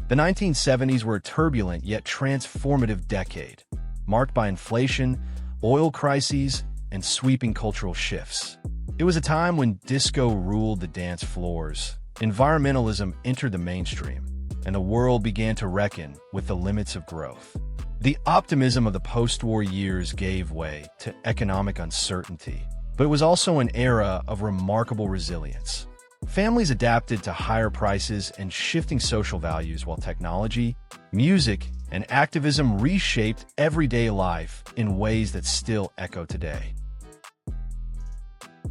The 1970s were a turbulent yet transformative decade, marked by inflation, oil crises, and sweeping cultural shifts. It was a time when disco ruled the dance floors, environmentalism entered the mainstream, and the world began to reckon with the limits of growth. The optimism of the post-war years gave way to economic uncertainty, but it was also an era of remarkable resilience. Families adapted to higher prices and shifting social values while technology, music, and activism reshaped everyday life in ways that still echo today.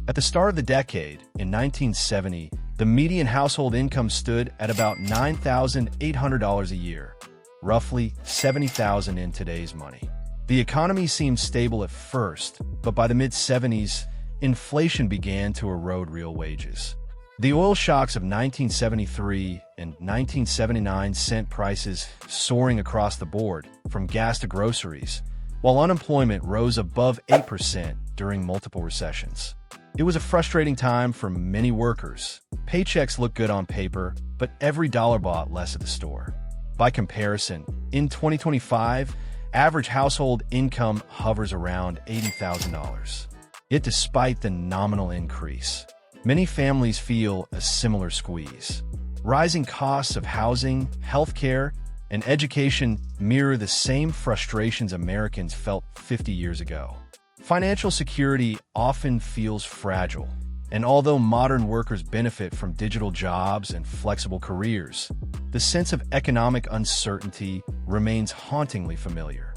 At the start of the decade, in 1970, the median household income stood at about $9,800 a year, roughly $70,000 in today's money. The economy seemed stable at first, but by the mid-70s, inflation began to erode real wages. The oil shocks of 1973 and 1979 sent prices soaring across the board, from gas to groceries, while unemployment rose above 8% during multiple recessions. It was a frustrating time for many workers. Paychecks looked good on paper, but every dollar bought less at the store. By comparison, in 2025, average household income hovers around $80,000. Yet despite the nominal increase, many families feel a similar squeeze. Rising costs of housing, healthcare, and education mirror the same frustrations Americans felt 50 years ago. Financial security often feels fragile, and although modern workers benefit from digital jobs and flexible careers, the sense of economic uncertainty remains hauntingly familiar.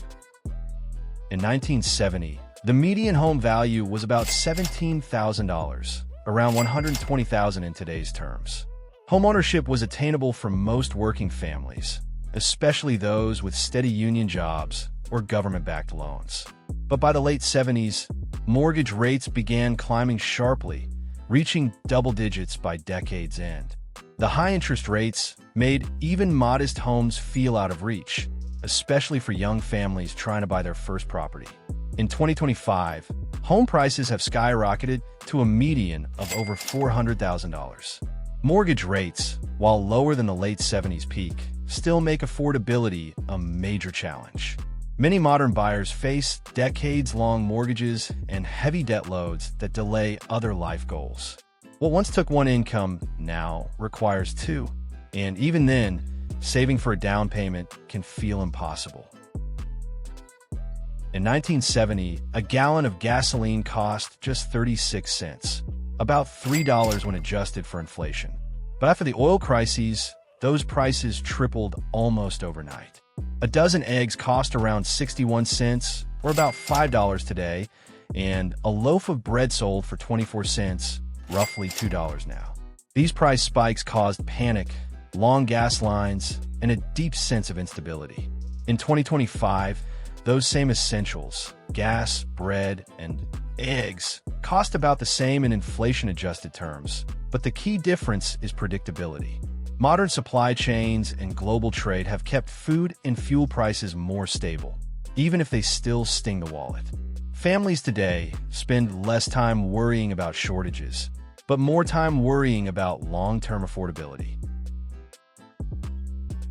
In 1970, the median home value was about $17,000, around $120,000 in today's terms. Homeownership was attainable for most working families, especially those with steady union jobs or government-backed loans. But by the late 70s, mortgage rates began climbing sharply, reaching double digits by decade's end. The high interest rates made even modest homes feel out of reach, especially for young families trying to buy their first property. In 2025, home prices have skyrocketed to a median of over $400,000. Mortgage rates, while lower than the late 70s peak, still make affordability a major challenge. Many modern buyers face decades-long mortgages and heavy debt loads that delay other life goals. What once took one income now requires two, and even then, saving for a down payment can feel impossible. In 1970, a gallon of gasoline cost just 36 cents, about $3 when adjusted for inflation. But after the oil crises, those prices tripled almost overnight. A dozen eggs cost around 61 cents, or about $5 today, and a loaf of bread sold for 24 cents, roughly $2 now. These price spikes caused panic, long gas lines, and a deep sense of instability. In 2025, those same essentials, gas, bread, and eggs, cost about the same in inflation-adjusted terms, but the key difference is predictability. Modern supply chains and global trade have kept food and fuel prices more stable, even if they still sting the wallet. Families today spend less time worrying about shortages, but more time worrying about long-term affordability.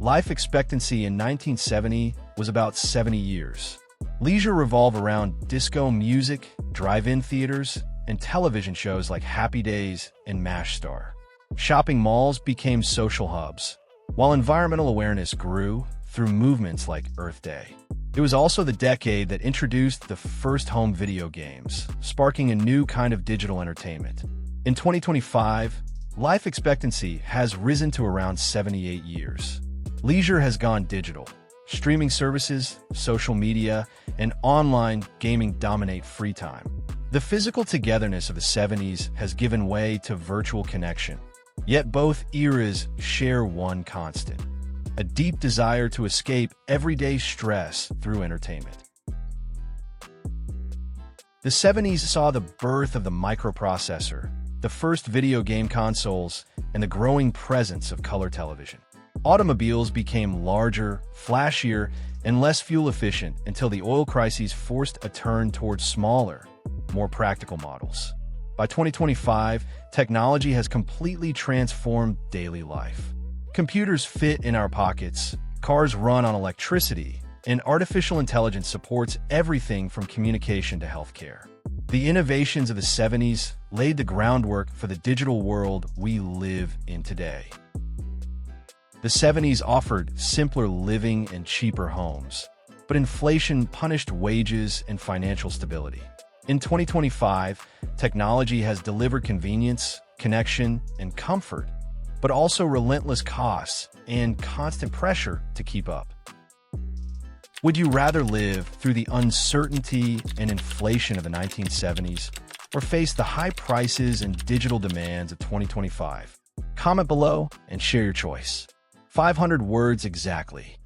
Life expectancy in 1970 was about 70 years. Leisure revolved around disco music, drive-in theaters, and television shows like Happy Days and MASH Star. Shopping malls became social hubs, while environmental awareness grew through movements like Earth Day. It was also the decade that introduced the first home video games, sparking a new kind of digital entertainment. In 2025, life expectancy has risen to around 78 years. Leisure has gone digital. Streaming services, social media, and online gaming dominate free time. The physical togetherness of the 70s has given way to virtual connection. Yet both eras share one constant: a deep desire to escape everyday stress through entertainment. The 70s saw the birth of the microprocessor, the first video game consoles, and the growing presence of color television. Automobiles became larger, flashier, and less fuel-efficient until the oil crises forced a turn towards smaller, more practical models. By 2025, technology has completely transformed daily life. Computers fit in our pockets, cars run on electricity, and artificial intelligence supports everything from communication to healthcare. The innovations of the 70s laid the groundwork for the digital world we live in today. The 70s offered simpler living and cheaper homes, but inflation punished wages and financial stability. In 2025, technology has delivered convenience, connection, and comfort, but also relentless costs and constant pressure to keep up. Would you rather live through the uncertainty and inflation of the 1970s or face the high prices and digital demands of 2025? Comment below and share your choice. 500 words exactly.